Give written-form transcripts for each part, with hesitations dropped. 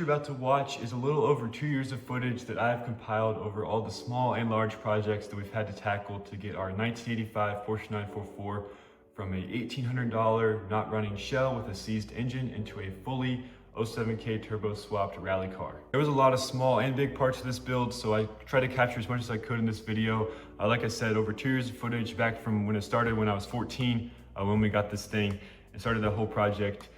about to watch is a little over 2 years of footage that I have compiled over all the small and large projects that we've had to tackle to get our 1985 Porsche 944 from a $1,800 not running shell with a seized engine into a fully 07K turbo swapped rally car. There was a lot of small and big parts of this build, so I tried to capture as much as I could in this video. Like I said, over 2 years of footage back from when it started when I was 14, when we got this thing and started the whole project.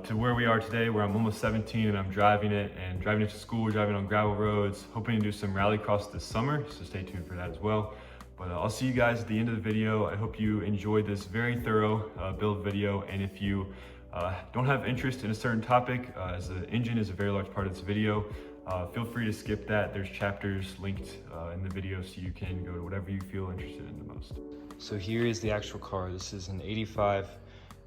To where we are today, where I'm almost 17 and I'm driving it to school, driving on gravel roads, hoping to do some rallycross this summer, so stay tuned for that as well. But I'll see you guys at the end of the video. I hope you enjoyed this very thorough build video, and if you don't have interest in a certain topic, as the engine is a very large part of this video, feel free to skip that. There's chapters linked in the video, so you can go to whatever you feel interested in the most. So here is the actual car. This is an 85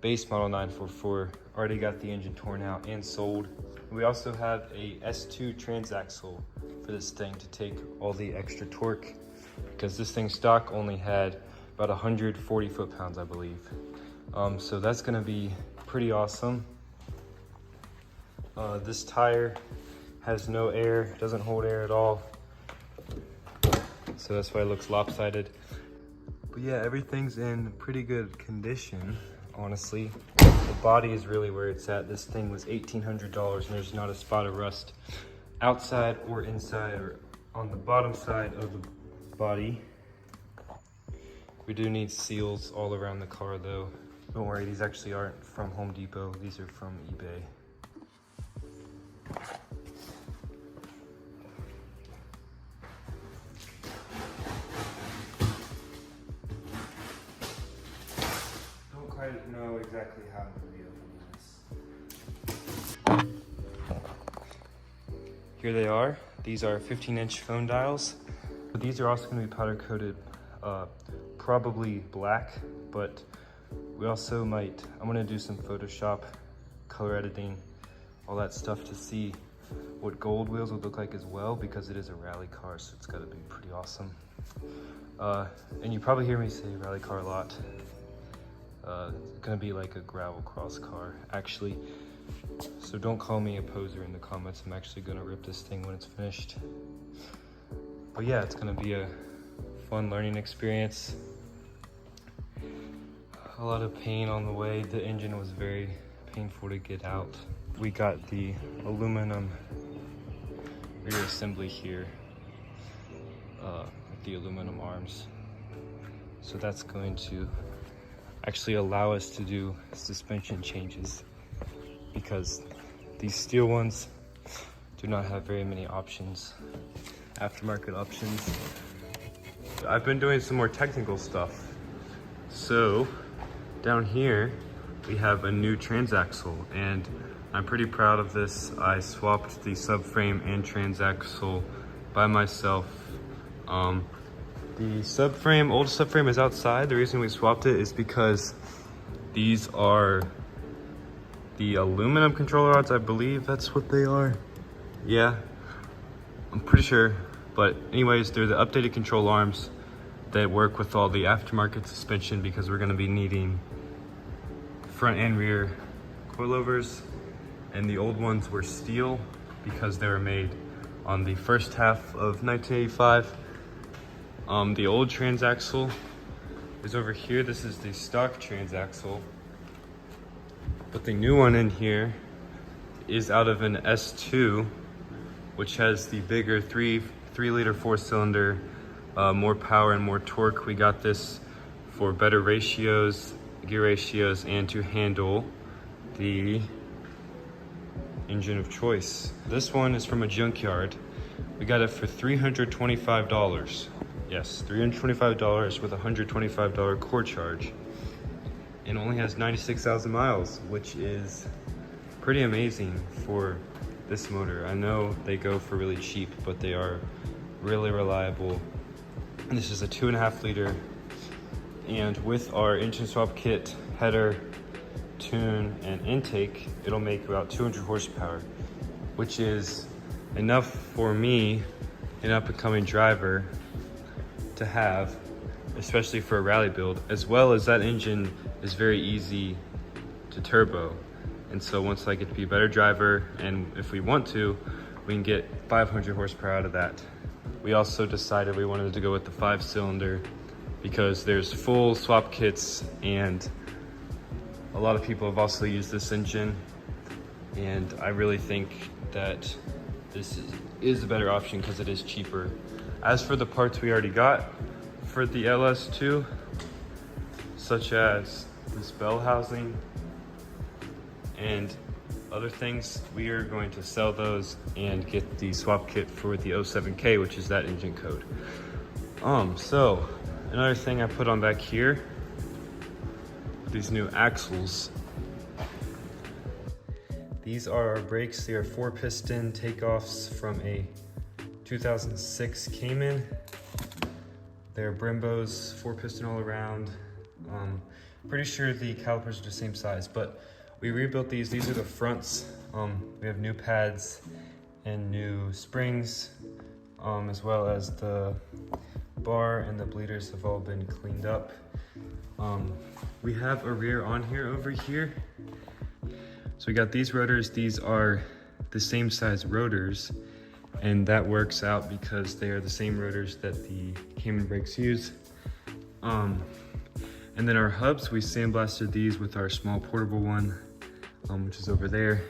base model 944. Already got the engine torn out and sold. We also have a S2 transaxle for this thing to take all the extra torque, because this thing stock only had about 140 foot-pounds, I believe. So that's gonna be pretty awesome. This tire has no air, doesn't hold air at all. So that's why it looks lopsided. But yeah, everything's in pretty good condition, honestly. The body is really where it's at. This thing was $1,800 and there's not a spot of rust outside or inside or on the bottom side of the body. We do need seals all around the car though. Don't worry, these actually aren't from Home Depot. These are from eBay. Don't quite know exactly how I'm going to be opening this. Here they are. These are 15-inch phone dials. These are also going to be powder coated, probably black, but we also might, I'm going to do some Photoshop, color editing, all that stuff to see what gold wheels would look like as well, because it is a rally car, so it's got to be pretty awesome. And you probably hear me say rally car a lot. It's going to be like a gravel cross car, actually. So don't call me a poser in the comments. I'm actually going to rip this thing when it's finished. But yeah, it's going to be a fun learning experience. A lot of pain on the way. The engine was very painful to get out. We got the aluminum rear assembly here, with the aluminum arms. So that's going to actually allow us to do suspension changes, because these steel ones do not have very many options, aftermarket options. I've been doing some more technical stuff. So down here we have a new transaxle, and I'm pretty proud of this. I swapped the subframe and transaxle by myself. The subframe, old subframe, is outside. The reason we swapped it is because these are the aluminum controller rods. I believe that's what they are. Yeah, I'm pretty sure. But anyways, they're the updated control arms that work with all the aftermarket suspension, because we're going to be needing front and rear coilovers. And the old ones were steel because they were made on the first half of 1985. The old transaxle is over here. This is the stock transaxle. But the new one in here is out of an S2, which has the bigger 3-liter 4-cylinder, more power and more torque. We got this for better ratios, gear ratios, and to handle the engine of choice. This one is from a junkyard. We got it for $325. Yes, $325 with a $125 core charge. And only has 96,000 miles, which is pretty amazing for this motor. I know they go for really cheap, but they are really reliable. And this is a 2.5 liter. And with our engine swap kit, header, tune, and intake, it'll make about 200 horsepower, which is enough for me, an up-and-coming driver, to have, especially for a rally build, as well as that engine is very easy to turbo. And so once I get to be a better driver, and if we want to, we can get 500 horsepower out of that. We also decided we wanted to go with the 5-cylinder because there's full swap kits, and a lot of people have also used this engine. And I really think that this is a better option because it is cheaper. As for the parts we already got for the LS2, such as this bell housing and other things, we are going to sell those and get the swap kit for the 07K, which is that engine code. So another thing I put on back here, these new axles. These are our brakes. They are 4-piston takeoffs from a 2006 Cayman. They're Brembos, 4-piston all around. Pretty sure the calipers are the same size, but we rebuilt these. These are the fronts. We have new pads and new springs, as well as the bar and the bleeders have all been cleaned up. We have a rear on here over here. So we got these rotors. These are the same size rotors, and that works out because they are the same rotors that the Cayman brakes use. And then our hubs, we sandblasted these with our small portable one, which is over there,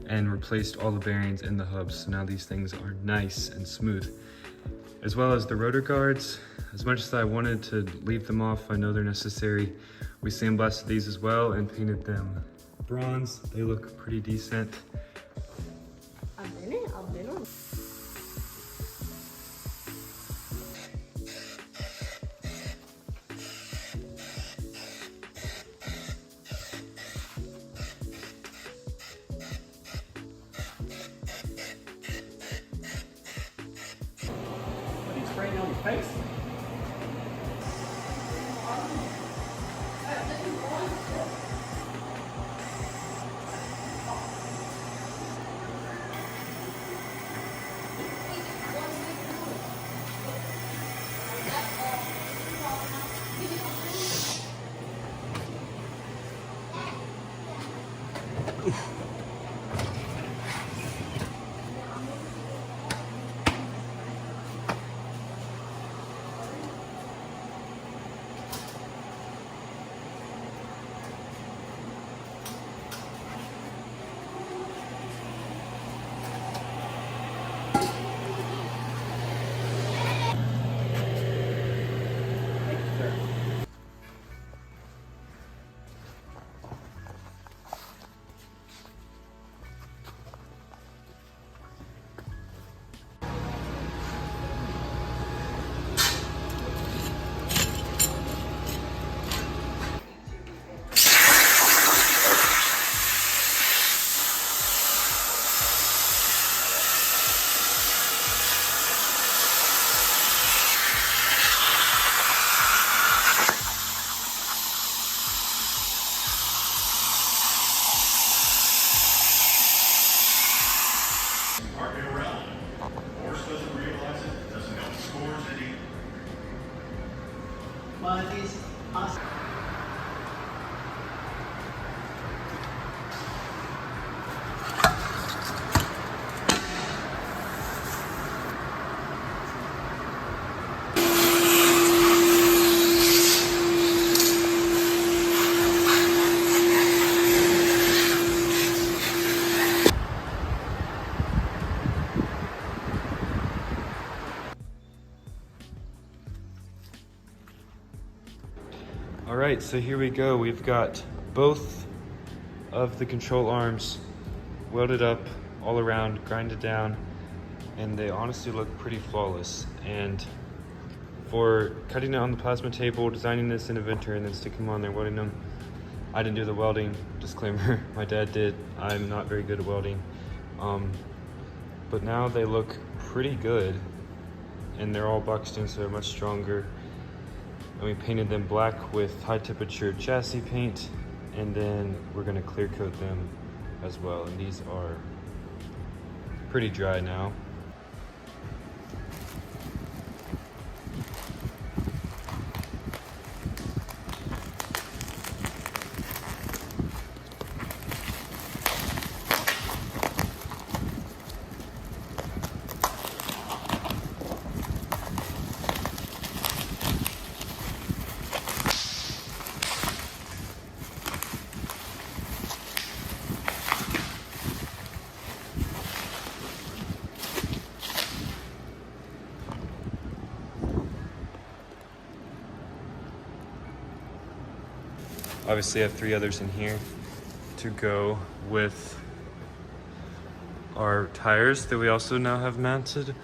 and replaced all the bearings in the hubs. So now these things are nice and smooth. As well as the rotor guards. As much as I wanted to leave them off, I know they're necessary. We sandblasted these as well and painted them bronze. They look pretty decent. I've been on. What are you spraying on your face? Porsche doesn't realize it, doesn't know the scores any. Well, it is us. All right, so here we go. We've got both of the control arms welded up all around, grinded down, and they honestly look pretty flawless. And for cutting it on the plasma table, designing this in Inventor, and then sticking them on there, welding them, I didn't do the welding, disclaimer, my dad did. I'm not very good at welding. But now they look pretty good, and they're all boxed in, so they're much stronger. And we painted them black with high temperature chassis paint, and then we're gonna clear coat them as well. And these are pretty dry now. obviously have 3 others in here to go with our tires that we also now have mounted.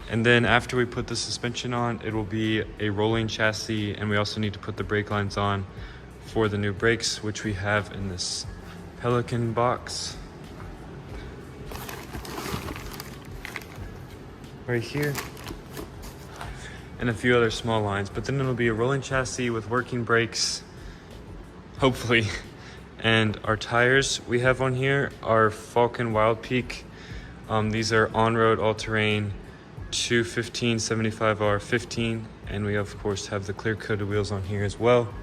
And then after we put the suspension on, it will be a rolling chassis, and we also need to put the brake lines on for the new brakes, which we have in this Pelican box right here, and a few other small lines. But then it'll be a rolling chassis with working brakes, hopefully. And our tires we have on here are Falcon Wild Peak. These are on-road all-terrain 215 75R 15, and we of course have the clear coated wheels on here as well.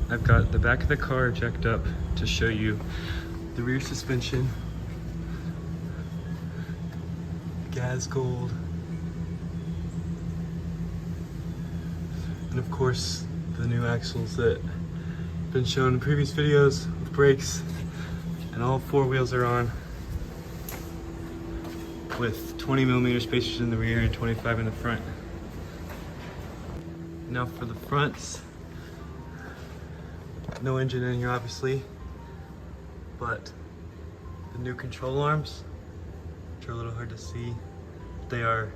I've got the back of the car jacked up to show you the rear suspension, gas gold, and of course the new axles that been shown in previous videos with brakes, and all 4 wheels are on with 20mm spacers in the rear and 25 in the front. Now for the fronts, no engine in here obviously, but the new control arms, which are a little hard to see, they are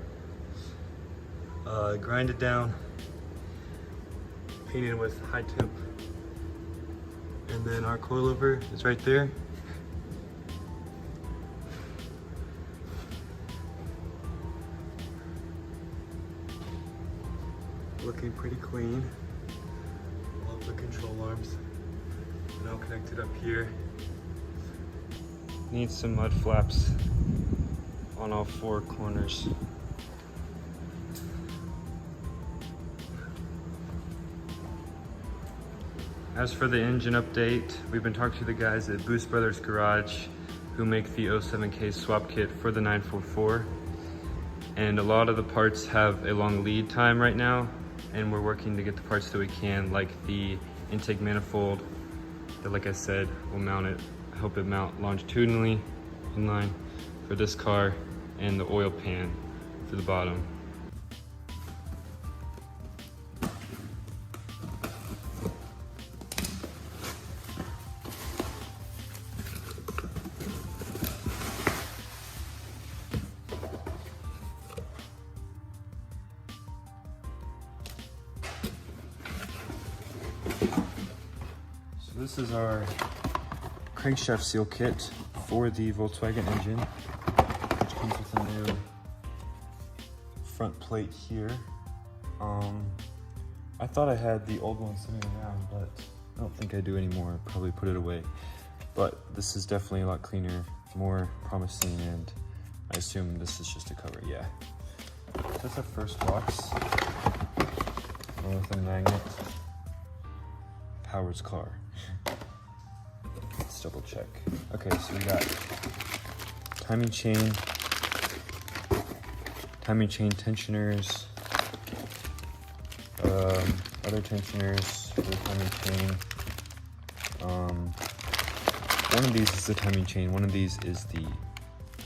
grinded down, painted with high temp. And then our coilover is right there. Looking pretty clean. Love the control arms. Now connected up here. Needs some mud flaps on all 4 corners. As for the engine update, we've been talking to the guys at Boost Brothers Garage who make the 07K swap kit for the 944. And a lot of the parts have a long lead time right now, and we're working to get the parts that we can, like the intake manifold that, like I said, will mount it, help it mount longitudinally in line for this car, and the oil pan for the bottom. This is our crankshaft seal kit for the Volkswagen engine, which comes with a new front plate here. I thought I had the old one sitting around, but I don't think I do anymore. I'll probably put it away. But this is definitely a lot cleaner, more promising, and I assume this is just a cover, yeah. That's the first box, with a magnet. Howard's car. Let's double check. Okay, so we got timing chain tensioners, other tensioners for the timing chain. One of these is the timing chain, one of these is the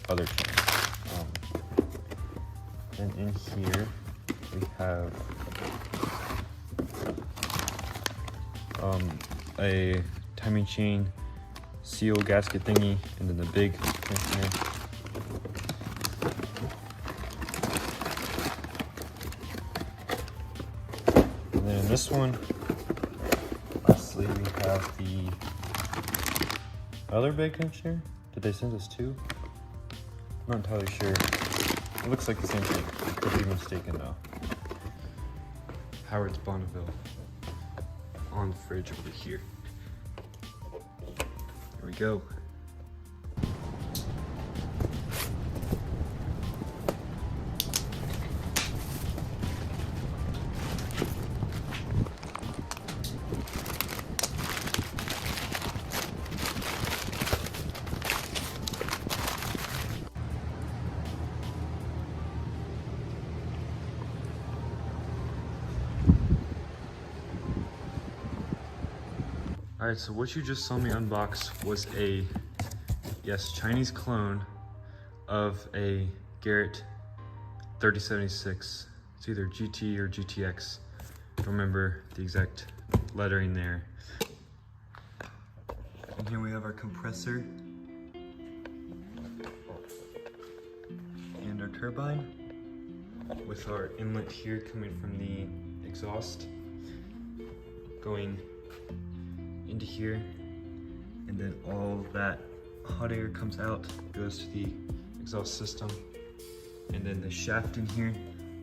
other chain. And in here we have a timing chain seal gasket thingy, and then the big tensioner. And then in this one, lastly, we have the other big tensioner. Did they send us 2? I'm not entirely sure. It looks like the same thing. I could be mistaken though. Howard's Bonneville on the fridge over here. Here we go. All right, so what you just saw me unbox was a, yes, Chinese clone of a Garrett 3076. It's either GT or GTX. Don't remember the exact lettering there. And here we have our compressor and our turbine with our inlet here coming from the exhaust going into here, and then all that hot air comes out, goes to the exhaust system, and then the shaft in here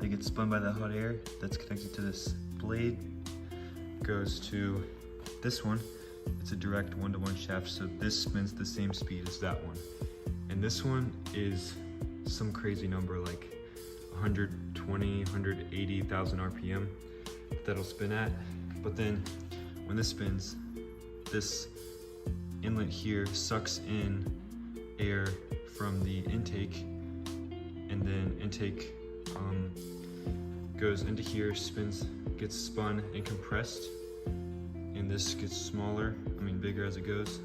that gets spun by the hot air that's connected to this blade goes to this one. It's a direct one-to-one shaft, so this spins the same speed as that one. And this one is some crazy number, like 120, 180,000 RPM that'll spin at. But then when this spins, this inlet here sucks in air from the intake, and then intake goes into here, spins, gets spun and compressed, and this gets smaller, bigger as it goes,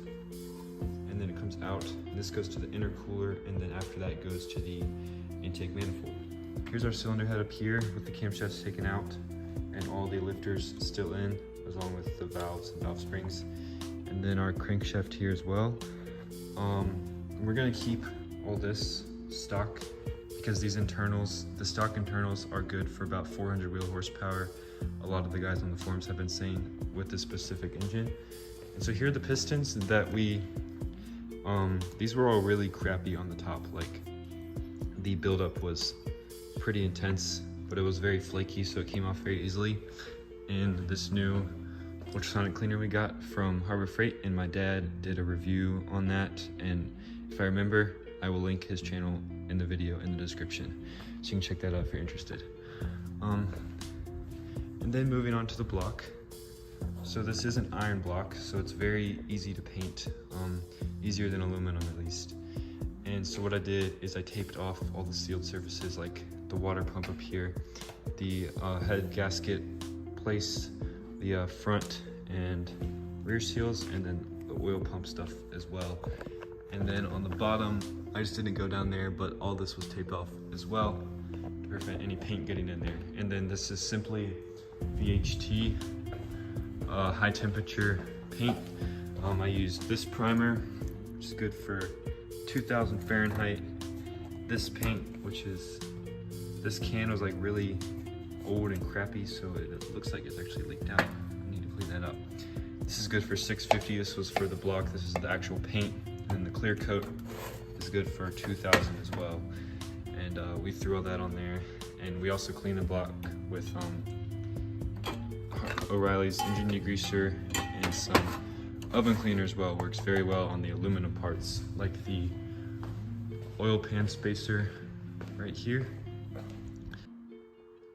and then it comes out, and this goes to the intercooler, and then after that it goes to the intake manifold. Here's our cylinder head up here with the camshafts taken out and all the lifters still in, along with the valves and valve springs, and then our crankshaft here as well. We're gonna keep all this stock because these internals, the stock internals, are good for about 400 wheel horsepower. A lot of the guys on the forums have been saying with this specific engine. And so here are the pistons that we, these were all really crappy on the top. Like, the buildup was pretty intense, but it was very flaky, so it came off very easily. And this new ultrasonic cleaner we got from Harbor Freight, and my dad did a review on that, and if I remember, I will link his channel in the video in the description, so you can check that out if you're interested. And then moving on to the block. So this is an iron block, so it's very easy to paint, easier than aluminum at least. And so what I did is I taped off all the sealed surfaces, like the water pump up here, the head gasket place, the front and rear seals, and then the oil pump stuff as well. And then on the bottom, I just didn't go down there, but all this was taped off as well to prevent any paint getting in there. And then this is simply VHT high temperature paint. I used this primer, which is good for 2000 Fahrenheit. This paint, which is, this can was like really old and crappy, so it looks like it's actually leaked out. I need to clean that up. This is good for 650. This was for the block. This is the actual paint. And the clear coat is good for 2000 as well. And we threw all that on there. And we also cleaned the block with O'Reilly's engine degreaser and some oven cleaner as well. Works very well on the aluminum parts, like the oil pan spacer right here.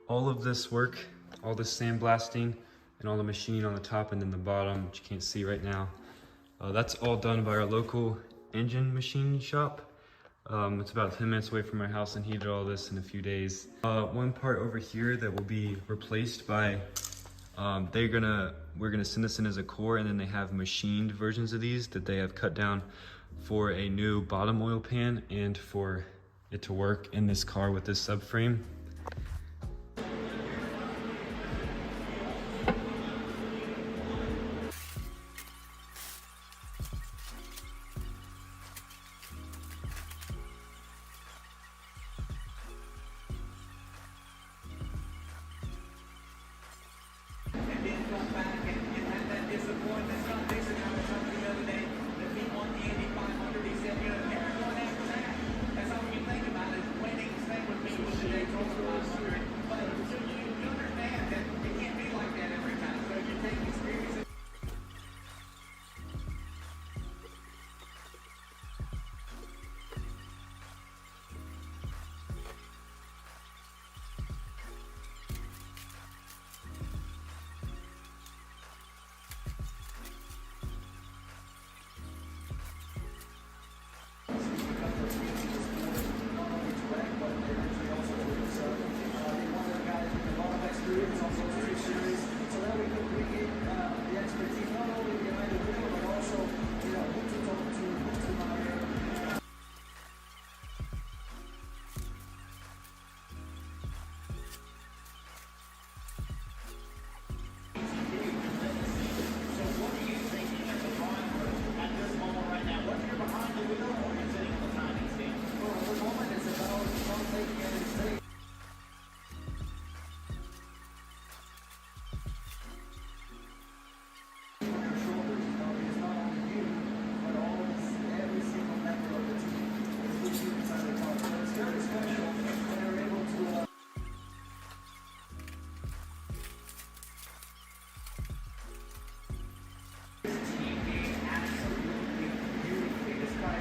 All of this work, all the sandblasting and all the machining on the top and then the bottom, which you can't see right now, that's all done by our local engine machining shop. It's about 10 minutes away from my house, and he did all this in a few days. One part over here that will be replaced by, we're gonna send this in as a core, and then they have machined versions of these that they have cut down for a new bottom oil pan and for it to work in this car with this subframe.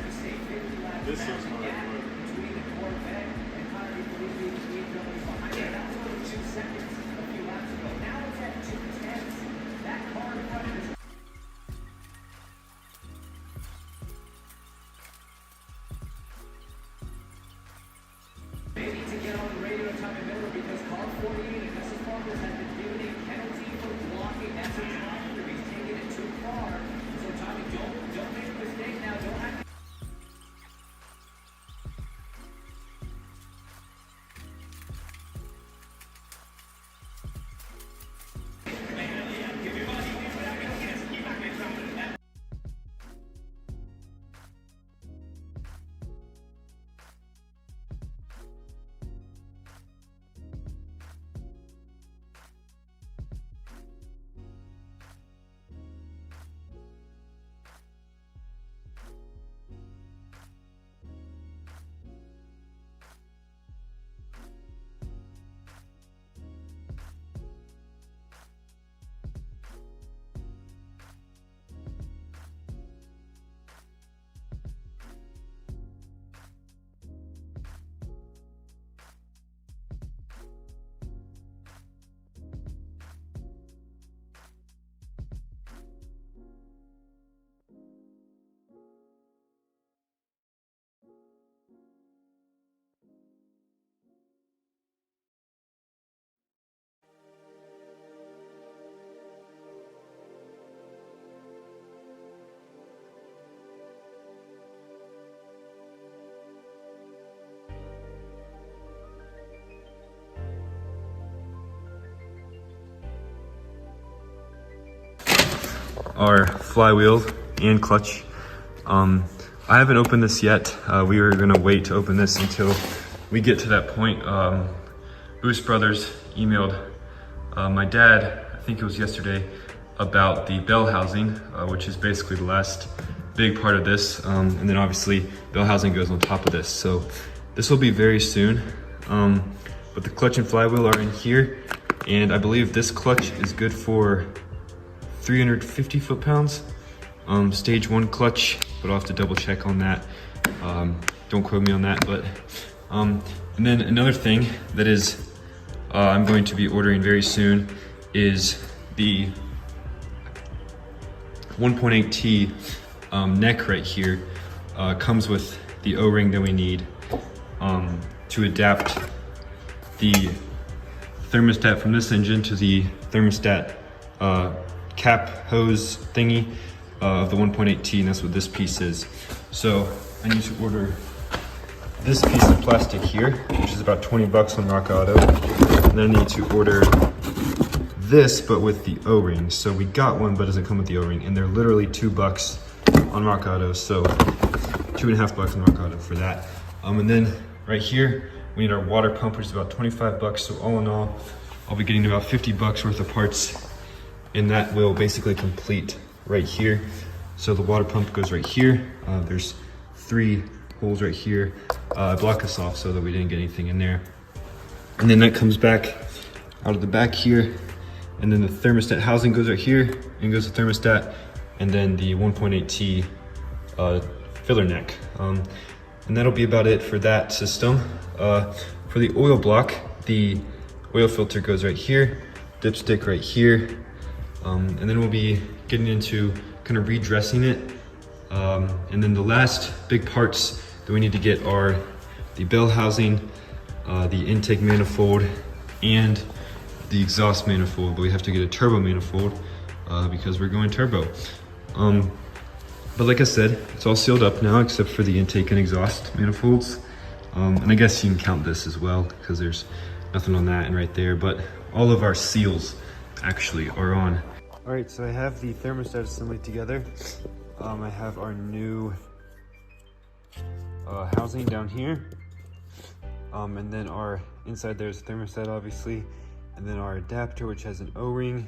This is my our flywheel and clutch. I haven't opened this yet. We were gonna wait to open this until we get to that point. Boost Brothers emailed my dad, I think it was yesterday, about the bell housing, which is basically the last big part of this. And then obviously bell housing goes on top of this. So this will be very soon. But the clutch and flywheel are in here. And I believe this clutch is good for 350 foot-pounds. Stage 1 clutch, but I'll have to double check on that. Don't quote me on that, but and then another thing that is I'm going to be ordering very soon is the 1.8T neck right here. Comes with the O-ring that we need to adapt the thermostat from this engine to the thermostat cap hose thingy of the 1.8T, and that's what this piece is. So I need to order this piece of plastic here, which is about 20 bucks on Rock Auto. And then I need to order this, but with the O-ring. So we got one, but it doesn't come with the O-ring, and they're literally 2 bucks on Rock Auto. So 2.5 bucks on Rock Auto for that. And then right here, we need our water pump, which is about 25 bucks. So all in all, I'll be getting about 50 bucks worth of parts, and that will basically complete right here. So the water pump goes right here. There's 3 holes right here. Block us off so that we didn't get anything in there. And then that comes back out of the back here. And then the thermostat housing goes right here and goes to thermostat. And then the 1.8T filler neck. And that'll be about it for that system. For the oil block, the oil filter goes right here, dipstick right here. And then we'll be getting into kind of redressing it. And then the last big parts that we need to get are the bell housing, the intake manifold, and the exhaust manifold. But we have to get a turbo manifold because we're going turbo. But like I said, it's all sealed up now except for the intake and exhaust manifolds. And I guess you can count this as well because there's nothing on that and right there, but all of our seals actually are on. All right, so I have the thermostat assembly together. I have our new housing down here. And then our inside there's a thermostat obviously. And then our adapter, which has an O-ring,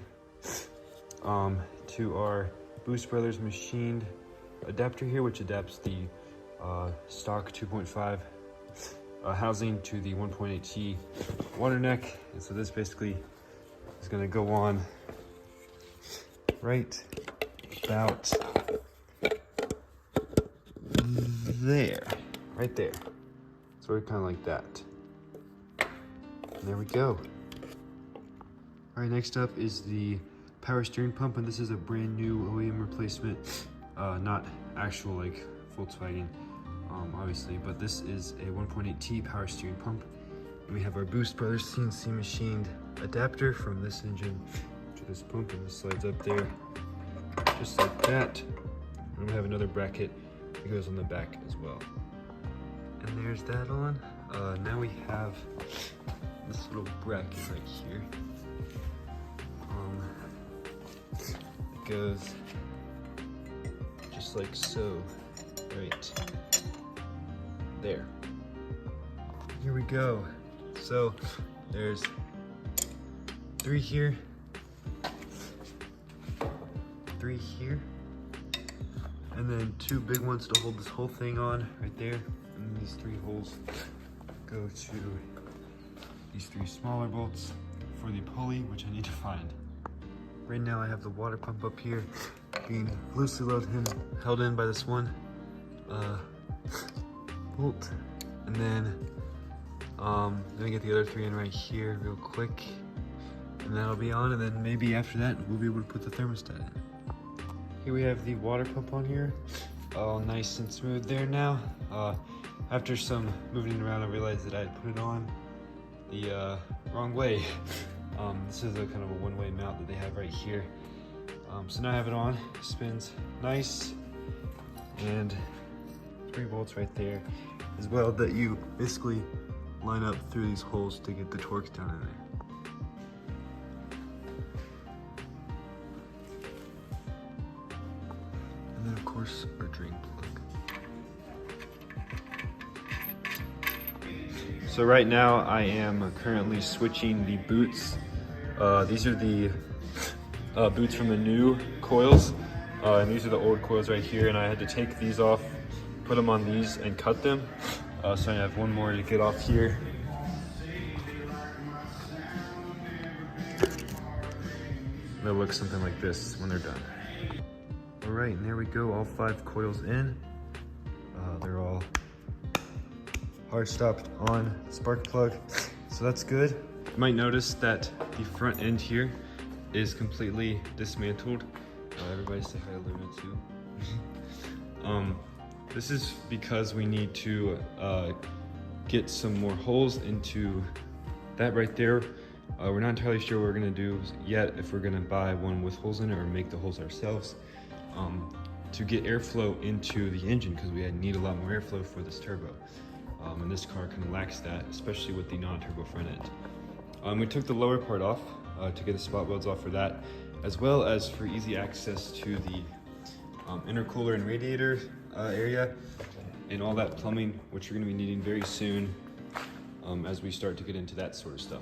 to our Boost Brothers machined adapter here, which adapts the stock 2.5 housing to the 1.8T water neck. And so this basically is gonna go on right about right there. So we're kind of like that. And there we go. All right, next up is the power steering pump, and this is a brand new OEM replacement, not actual like Volkswagen, obviously, but this is a 1.8T power steering pump. And we have our Boost Brothers CNC machined adapter from this engine to this pump, and this slides up there just like that. And we have another bracket that goes on the back as well. And there's that on. Now we have this little bracket right here. It goes just like so, right there. Here we go. So there's 3 here, 3 here, and then 2 big ones to hold this whole thing on right there. And these 3 holes go to these 3 smaller bolts for the pulley, which I need to find. Right now I have the water pump up here being loosely held in by this one bolt, and then I get the other 3 in right here real quick, and that'll be on, and then maybe after that we'll be able to put the thermostat in. Here we have the water pump on here, all nice and smooth there now. After some moving around, I realized that I had put it on the wrong way. This is a kind of a one-way mount that they have right here. So now I have it on, spins nice, and 3 bolts right there as well that you basically line up through these holes to get the torques down in there. And then of course our drain plug. So right now I am currently switching the boots. These are the boots from the new coils, and these are the old coils right here, and I had to take these off, put them on these, and cut them. So I have one more to get off here. They'll look something like this when they're done. All right, and there we go, all 5 coils in. They're all hard stopped on spark plug, so that's good. You might notice that the front end here is completely dismantled. Everybody say hi to Luna too. This is because we need to get some more holes into that right there. We're not entirely sure what we're gonna do yet, if we're gonna buy one with holes in it or make the holes ourselves, to get airflow into the engine, because we need a lot more airflow for this turbo. And this car kind of lacks that, especially with the non-turbo front end. We took the lower part off to get the spot welds off for that, as well as for easy access to the intercooler and radiator area, and all that plumbing, which we're going to be needing very soon as we start to get into that sort of stuff.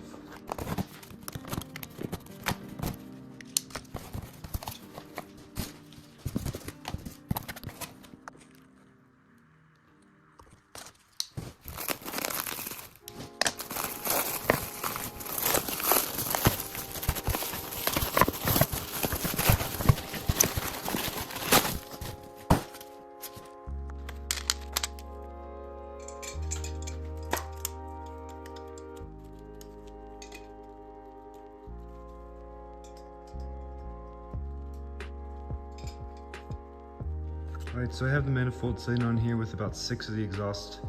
All right, so I have the manifold sitting on here with about 6 of the exhaust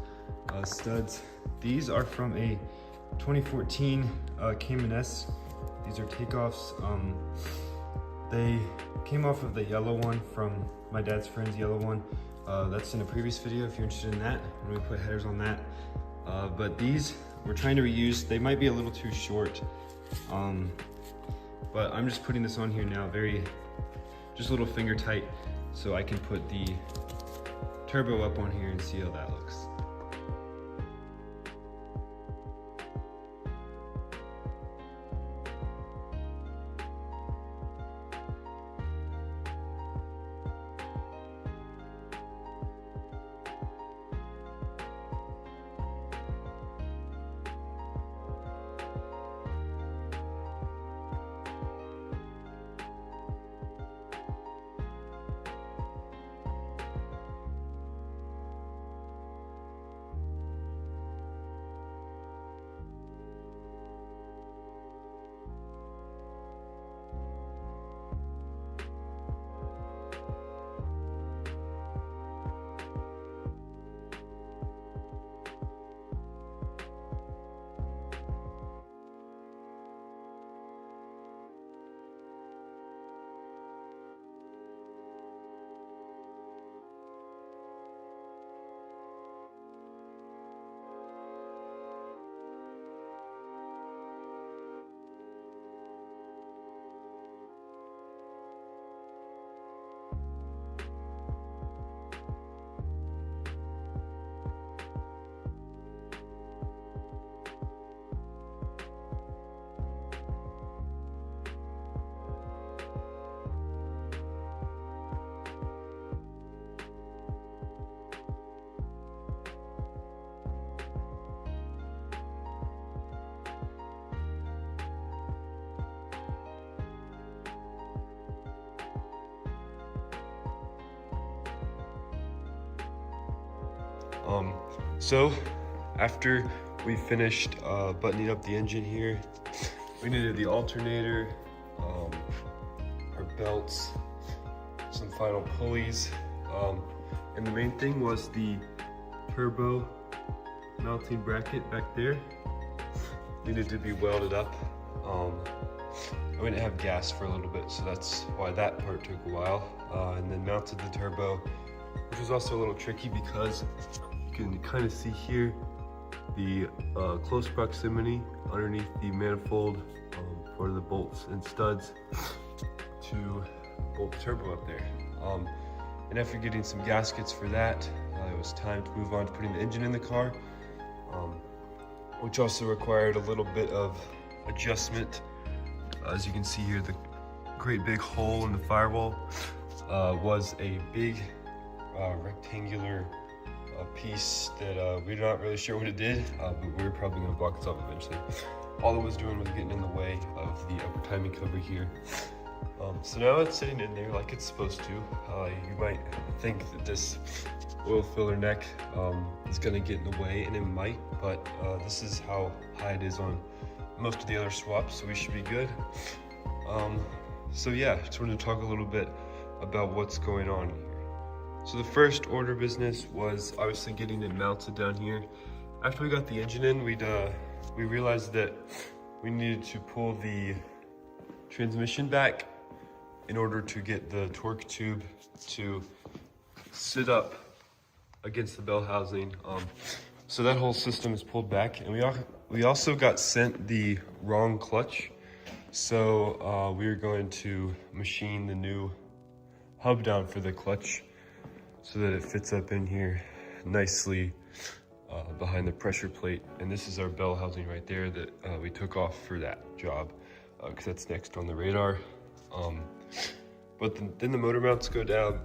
studs. These are from a 2014 Cayman S. These are takeoffs. They came off of the yellow one from my dad's friend's yellow one. That's in a previous video if you're interested in that, and we put headers on that. But these we're trying to reuse. They might be a little too short, but I'm just putting this on here now, just a little finger tight, so I can put the turbo up on here and see how that looks. So after we finished buttoning up the engine here, we needed the alternator, our belts, some final pulleys, and the main thing was the turbo mounting bracket back there. Needed to be welded up. We didn't have gas for a little bit, so that's why that part took a while. And then mounted the turbo, which was also a little tricky because you can kind of see here the close proximity underneath the manifold for the bolts and studs to bolt the turbo up there. And after getting some gaskets for that, it was time to move on to putting the engine in the car, which also required a little bit of adjustment. As you can see here, the great big hole in the firewall was a big rectangular piece that we're not really sure what it did, but we're probably gonna block this off eventually. All it was doing was getting in the way of the upper timing cover here. So now it's sitting in there like it's supposed to. You might think that this oil filler neck is gonna get in the way, and it might, but this is how high it is on most of the other swaps, so we should be good. So yeah, just wanted to talk a little bit about what's going on here. So the first order of business was obviously getting it mounted down here. After we got the engine in, we realized that we needed to pull the transmission back in order to get the torque tube to sit up against the bell housing. So that whole system is pulled back, and we also got sent the wrong clutch. So we are going to machine the new hub down for the clutch so that it fits up in here nicely behind the pressure plate. And this is our bell housing right there that we took off for that job because that's next on the radar. But then the motor mounts go down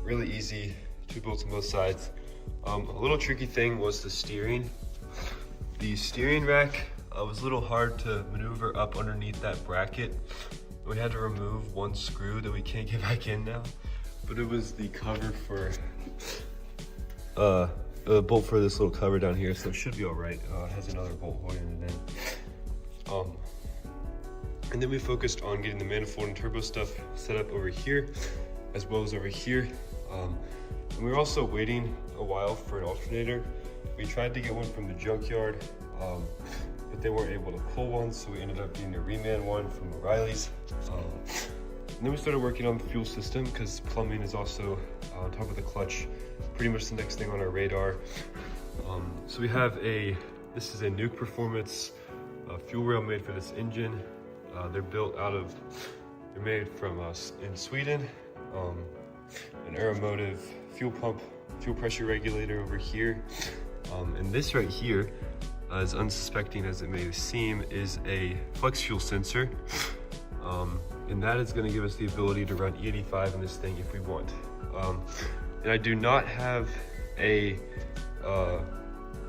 really easy, 2 bolts on both sides. A little tricky thing was the steering. The steering rack was a little hard to maneuver up underneath that bracket. We had to remove one screw that we can't get back in now, but it was the cover for a bolt for this little cover down here, so it should be all right. It has another bolt holding it in. And then we focused on getting the manifold and turbo stuff set up over here, as well as over here. And we were also waiting a while for an alternator. We tried to get one from the junkyard, but they weren't able to pull one, so we ended up getting a reman one from O'Reilly's. And then we started working on the fuel system because plumbing is also on top of the clutch, pretty much the next thing on our radar. So we have this is a Nuke Performance fuel rail made for this engine. They're made from in Sweden. An Aeromotive fuel pump, fuel pressure regulator over here. And this right here, as unsuspecting as it may seem, is a flex fuel sensor. And that is gonna give us the ability to run E85 in this thing if we want. And I do not have a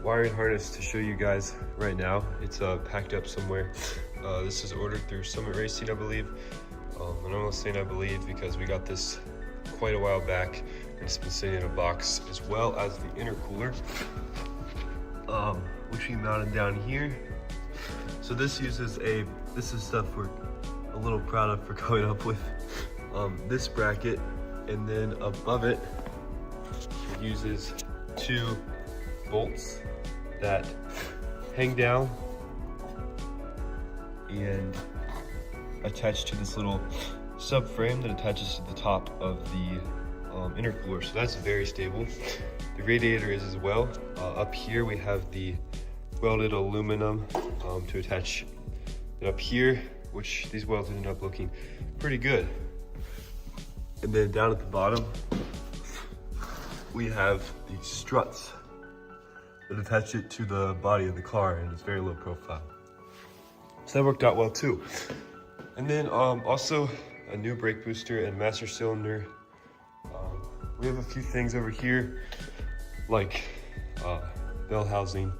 wiring harness to show you guys right now. It's packed up somewhere. This is ordered through Summit Racing, I believe. And I'm only saying I believe because we got this quite a while back, and it's been sitting in a box, as well as the intercooler, which we mounted down here. So this is stuff we're a little proud of for coming up with. This bracket, and then above it, it uses 2 bolts that hang down and attach to this little subframe that attaches to the top of the intercooler. So that's very stable. The radiator is as well. Up here we have the welded aluminum to attach it up here, which these welds ended up looking pretty good. And then down at the bottom, we have these struts that attach it to the body of the car, and it's very low profile. So that worked out well too. And then also a new brake booster and master cylinder. We have a few things over here, like bell housing,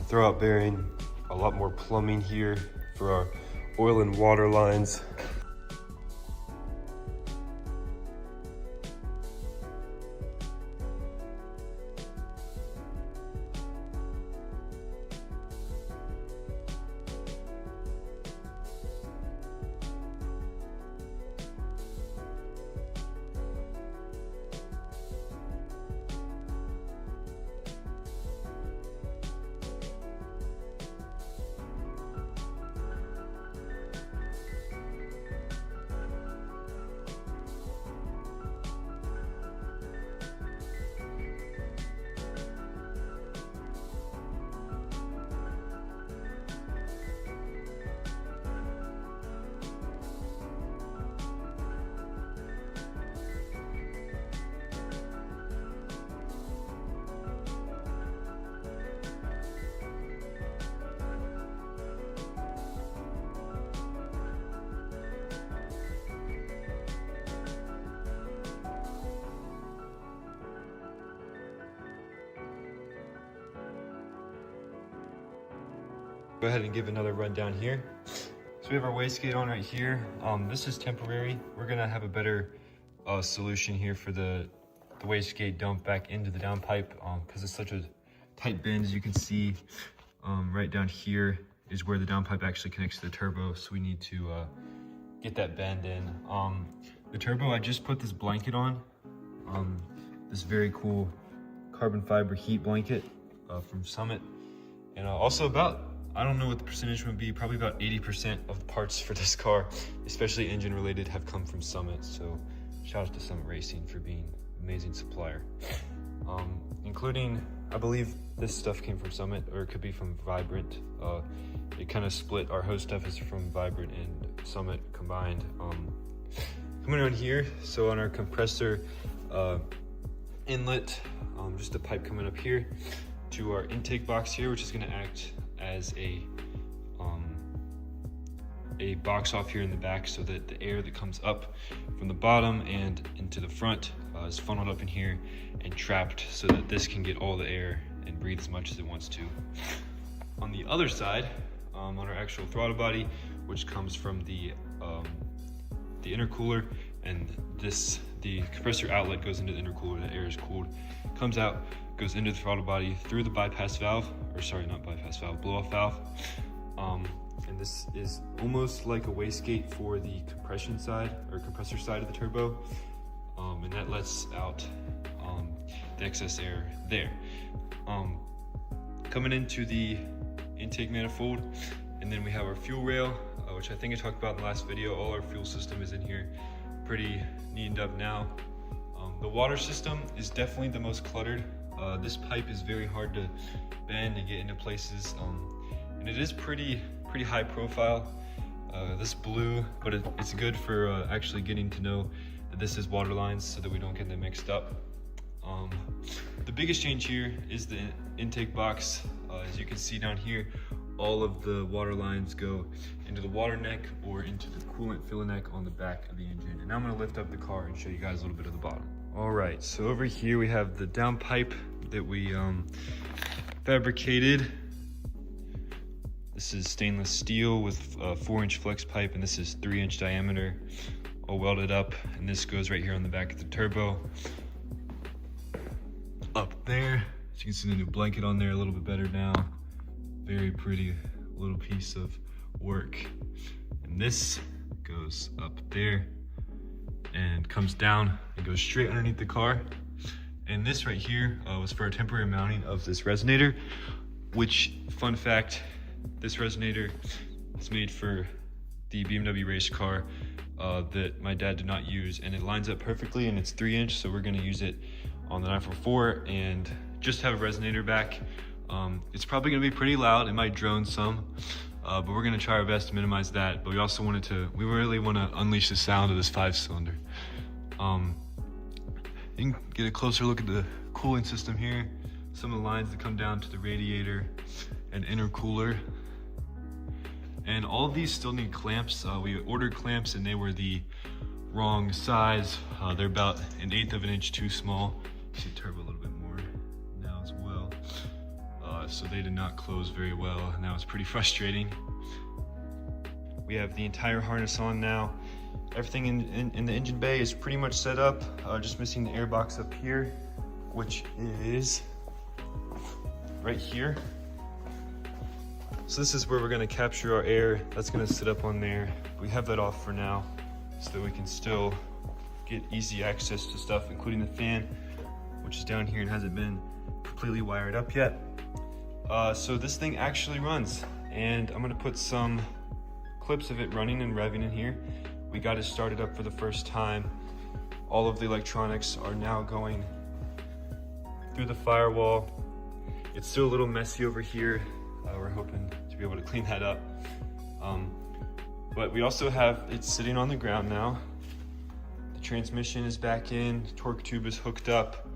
throwout bearing, a lot more plumbing here for our oil and water lines. Go ahead and give another rundown here. So we have our wastegate on right here. This is temporary. We're gonna have a better solution here for the wastegate dump back into the downpipe because it's such a tight bend. As you can see, right down here is where the downpipe actually connects to the turbo. So we need to get that bend in. The turbo, I just put this blanket on, this very cool carbon fiber heat blanket from Summit. And also I don't know what the percentage would be, probably about 80% of the parts for this car, especially engine related, have come from Summit. So shout out to Summit Racing for being an amazing supplier. Including, I believe this stuff came from Summit, or it could be from Vibrant. It kind of split. Our hose stuff is from Vibrant and Summit combined. Coming around here, so on our compressor inlet, just a pipe coming up here to our intake box here, which is going to act as a box off here in the back, so that the air that comes up from the bottom and into the front is funneled up in here and trapped, so that this can get all the air and breathe as much as it wants to. On the other side, on our actual throttle body, which comes from the intercooler, and the compressor outlet goes into the intercooler, the air is cooled, comes out, goes into the throttle body through the bypass valve, or sorry, not bypass valve, blow-off valve. And this is almost like a wastegate for the compression side, or compressor side of the turbo. And that lets out the excess air there. Coming into the intake manifold, and then we have our fuel rail, which I think I talked about in the last video. All our fuel system is in here, pretty neatened up now. The water system is definitely the most cluttered. This pipe is very hard to bend and get into places, and it is pretty high profile. This blue, but it's good for actually getting to know that this is water lines, so that we don't get them mixed up. The biggest change here is the intake box. As you can see down here, all of the water lines go into the water neck or into the coolant filler neck on the back of the engine. And now I'm gonna lift up the car and show you guys a little bit of the bottom. All right, so over here we have the downpipe that we fabricated. This is stainless steel with a 4-inch flex pipe, and this is 3-inch diameter, all welded up. And this goes right here on the back of the turbo. Up there, as you can see the new blanket on there, a little bit better now. Very pretty little piece of work. And this goes up there and comes down and goes straight underneath the car. And this right here was for a temporary mounting of this resonator, which, fun fact, this resonator is made for the BMW race car that my dad did not use, and it lines up perfectly, and it's 3-inch, so we're gonna use it on the 944 and just have a resonator back. It's probably gonna be pretty loud, it might drone some, but we're gonna try our best to minimize that. But we also we really wanna unleash the sound of this 5-cylinder. You can get a closer look at the cooling system here. Some of the lines that come down to the radiator and intercooler. And all of these still need clamps. We ordered clamps and they were the wrong size. They're about 1/8 of an inch too small. You see the turbo a little bit more now as well. So they did not close very well, and that was pretty frustrating. We have the entire harness on now. Everything in the engine bay is pretty much set up, just missing the air box up here, which is right here. So this is where we're gonna capture our air. That's gonna sit up on there. We have that off for now, so that we can still get easy access to stuff, including the fan, which is down here and hasn't been completely wired up yet. So this thing actually runs, and I'm gonna put some clips of it running and revving in here. We got it started up for the first time. All of the electronics are now going through the firewall. It's still a little messy over here. We're hoping to be able to clean that up. But we also have it sitting on the ground now. The transmission is back in, torque tube is hooked up,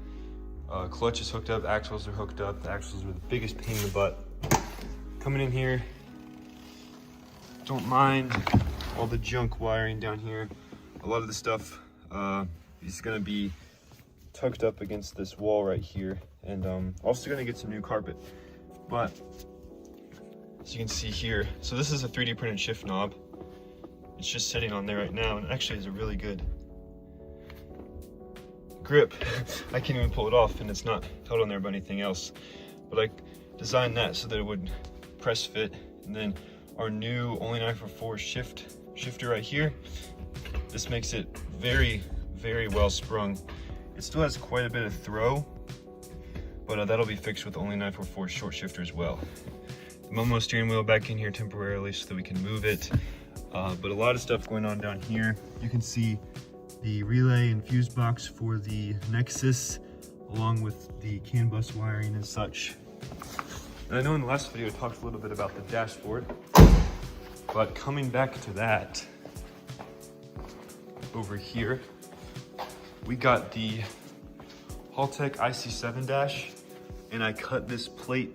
clutch is hooked up, axles are hooked up. The axles are the biggest pain in the butt. Coming in here, don't mind all the junk wiring down here. A lot of the stuff is gonna be tucked up against this wall right here. And also gonna get some new carpet. But As you can see here, so this is a 3D printed shift knob. It's just sitting on there right now, and it actually has a really good grip. I can't even pull it off, and it's not held on there by anything else. But I designed that so that it would press fit. And then our new only 944 shifter right here, this makes it very, very well sprung. It still has quite a bit of throw, but that'll be fixed with only 944 short shifter as well. The Momo steering wheel back in here temporarily so that we can move it. But a lot of stuff going on down here. You can see the relay and fuse box for the Nexus, along with the CAN bus wiring and such. And I know in the last video I talked a little bit about the dashboard, but coming back to that, over here, we got the Haltech IC7 dash, and I cut this plate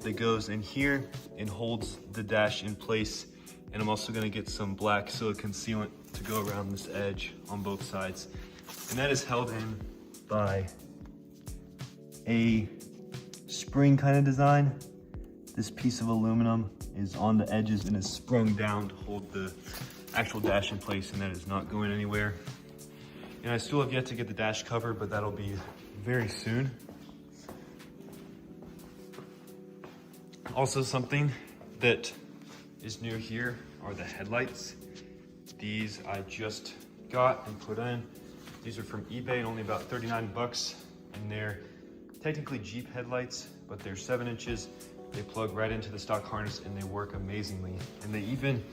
that goes in here and holds the dash in place. And I'm also gonna get some black silicone sealant to go around this edge on both sides. And that is held in by a spring kind of design. This piece of aluminum is on the edges and is sprung down to hold the actual dash in place, and that is not going anywhere. And I still have yet to get the dash cover, but that'll be very soon. Also, something that is new here are the headlights. These I just got and put in. These are from eBay, only about 39 bucks, and they're technically Jeep headlights, but they're 7 inches. They plug right into the stock harness and they work amazingly. And they even,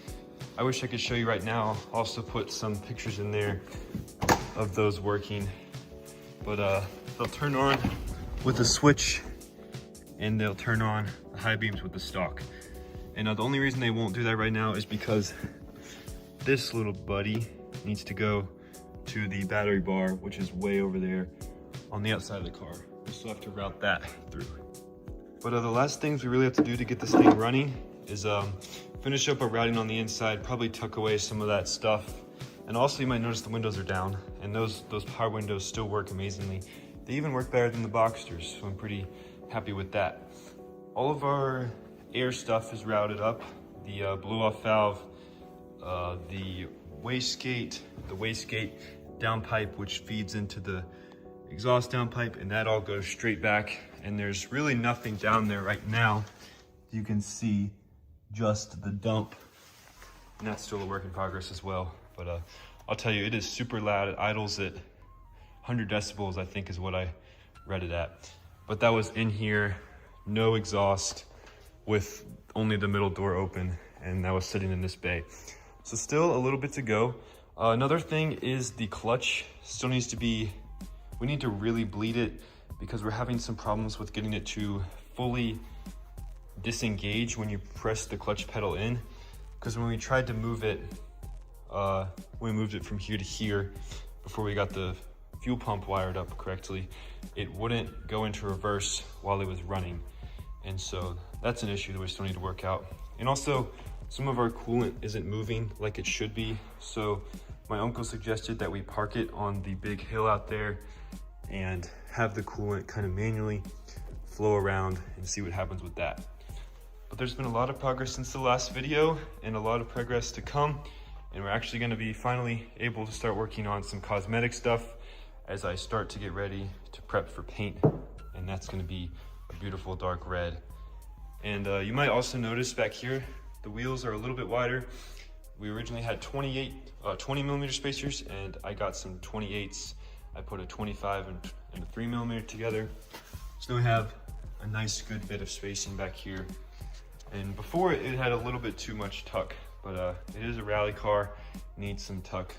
I wish I could show you right now, also put some pictures in there of those working. But they'll turn on with a switch, and they'll turn on the high beams with the stock. And the only reason they won't do that right now is because this little buddy needs to go to the battery bar, which is way over there on the outside of the car. We still have to route that through. But the last things we really have to do to get this thing running is finish up our routing on the inside, probably tuck away some of that stuff. And also you might notice the windows are down, and those power windows still work amazingly. They even work better than the Boxsters, so I'm pretty happy with that. All of our air stuff is routed up. The blow-off valve, the wastegate downpipe, which feeds into the exhaust downpipe, and that all goes straight back. And there's really nothing down there right now. You can see just the dump, and that's still a work in progress as well. But I'll tell you, it is super loud. It idles at 100 decibels, I think is what I read it at. But that was in here, no exhaust, with only the middle door open, and that was sitting in this bay. So still a little bit to go. Another thing is the clutch still needs to be, we need to really bleed it, because we're having some problems with getting it to fully disengage when you press the clutch pedal in. Because when we tried to move it, we moved it from here to here before we got the fuel pump wired up correctly, it wouldn't go into reverse while it was running. And so that's an issue that we still need to work out. And also, some of our coolant isn't moving like it should be. So my uncle suggested that we park it on the big hill out there and have the coolant kind of manually flow around and see what happens with that. But there's been a lot of progress since the last video, and a lot of progress to come. And we're actually gonna be finally able to start working on some cosmetic stuff as I start to get ready to prep for paint. And that's gonna be a beautiful dark red. And you might also notice back here, the wheels are a little bit wider. We originally had 20 millimeter spacers, and I got some 28s. I put a 25 and a 3 millimeter together. So now we have a nice good bit of spacing back here. And before it had a little bit too much tuck, but it is a rally car, needs some tuck.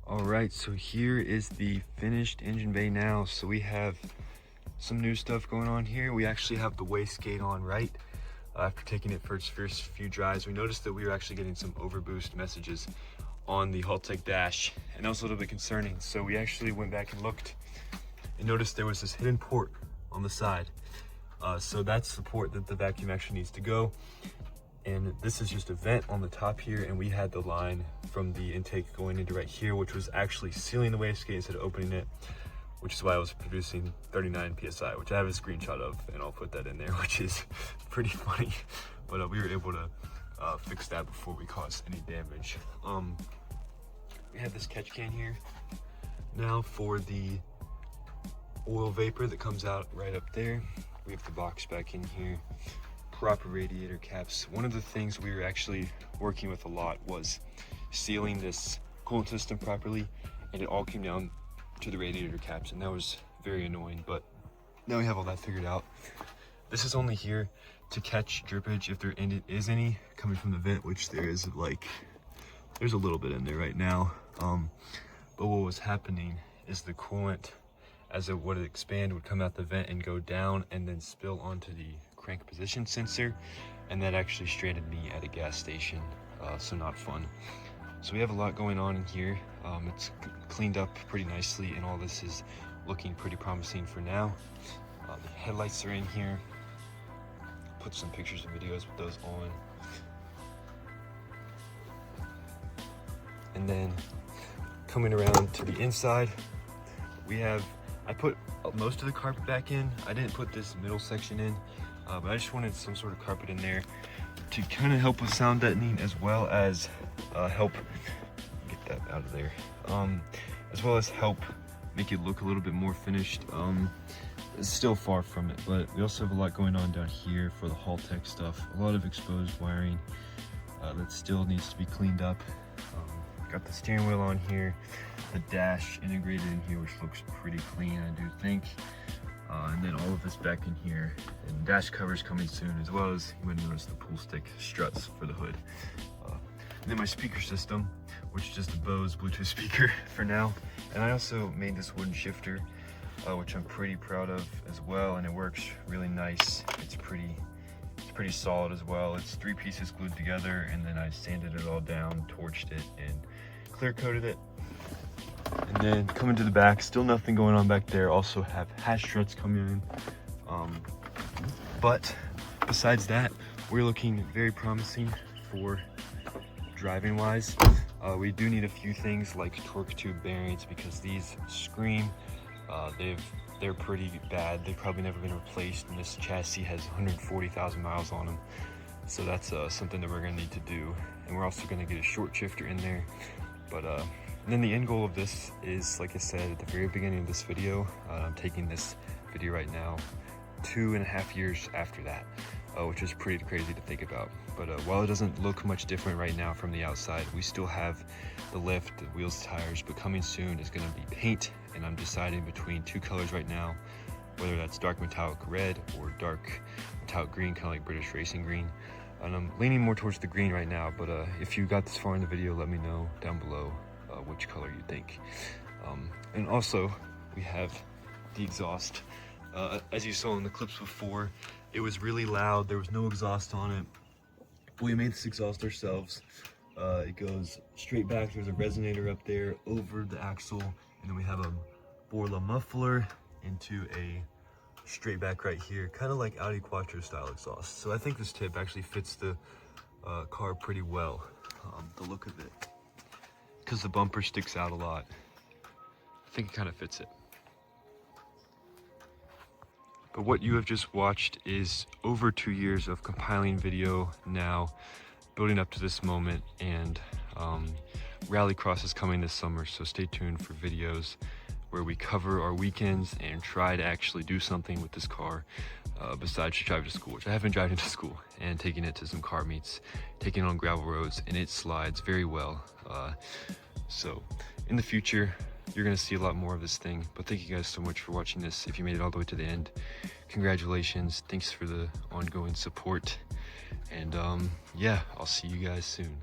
All right, so here is the finished engine bay now. So we have some new stuff going on here. We actually have the wastegate on right. After taking it for its first few drives, we noticed that we were actually getting some overboost messages on the Haltech dash, and that was a little bit concerning. So we actually went back and looked and noticed there was this hidden port on the side. So that's the port that the vacuum actually needs to go. And this is just a vent on the top here, and we had the line from the intake going into right here, which was actually sealing the wastegate instead of opening it, which is why I was producing 39 PSI, which I have a screenshot of, and I'll put that in there, which is pretty funny. But we were able to fix that before we caused any damage. We have this catch can here now for the oil vapor that comes out right up there. We have the box back in here, proper radiator caps. One of the things we were actually working with a lot was sealing this coolant system properly, and it all came down to the radiator caps, and that was very annoying, but now we have all that figured out. This is only here to catch drippage if there is any coming from the vent, which there is, like, there's a little bit in there right now. But what was happening is the coolant, as it would expand, would come out the vent and go down and then spill onto the crank position sensor, and that actually stranded me at a gas station, so not fun. So we have a lot going on in here. It's cleaned up pretty nicely, and all this is looking pretty promising for now. The headlights are in here. Put some pictures and videos with those on. And then coming around to the inside, we have, I put most of the carpet back in. I didn't put this middle section in, but I just wanted some sort of carpet in there to kind of help with sound deadening, as well as help get that out of there, as well as help make it look a little bit more finished. It's still far from it, but we also have a lot going on down here for the Haltech stuff. A lot of exposed wiring that still needs to be cleaned up. Got the steering wheel on here, the dash integrated in here, which looks pretty clean, I do think. And then all of this back in here, and dash covers coming soon, as well as you might notice the pull stick struts for the hood. And then my speaker system, which is just a Bose Bluetooth speaker for now. And I also made this wooden shifter, which I'm pretty proud of as well, and it works really nice. It's pretty solid as well. It's 3 pieces glued together, and then I sanded it all down, torched it, and clear coated it. And then coming to the back, still nothing going on back there. Also have hatch struts coming in. But besides that, we're looking very promising for driving wise. We do need a few things like torque tube bearings, because these scream. They're pretty bad. They've probably never been replaced, and this chassis has 140,000 miles on them. So that's something that we're gonna need to do. And we're also gonna get a short shifter in there. But and then the end goal of this is, like I said at the very beginning of this video, I'm taking this video right now 2.5 years after that, which is pretty crazy to think about. But while it doesn't look much different right now from the outside, we still have the lift, the wheels, tires, but coming soon is going to be paint, and I'm deciding between 2 colors right now, whether that's dark metallic red or dark metallic green, kind of like British racing green. And I'm leaning more towards the green right now, but if you got this far in the video, let me know down below which color you think. And also, we have the exhaust. As you saw in the clips before, it was really loud. There was no exhaust on it. We made this exhaust ourselves. It goes straight back. There's a resonator up there over the axle, and then we have a Borla muffler into a straight back right here, kind of like Audi Quattro style exhaust. So I think this tip actually fits the car pretty well, the look of it, because the bumper sticks out a lot. I think it kind of fits it. But what you have just watched is over 2 years of compiling video now, building up to this moment, and Rallycross is coming this summer, so stay tuned for videos where we cover our weekends and try to actually do something with this car besides drive to school, which I have been driving to school and taking it to some car meets, taking it on gravel roads, and it slides very well. So in the future, you're gonna see a lot more of this thing. But thank you guys so much for watching this. If you made it all the way to the end, congratulations. Thanks for the ongoing support. And yeah, I'll see you guys soon.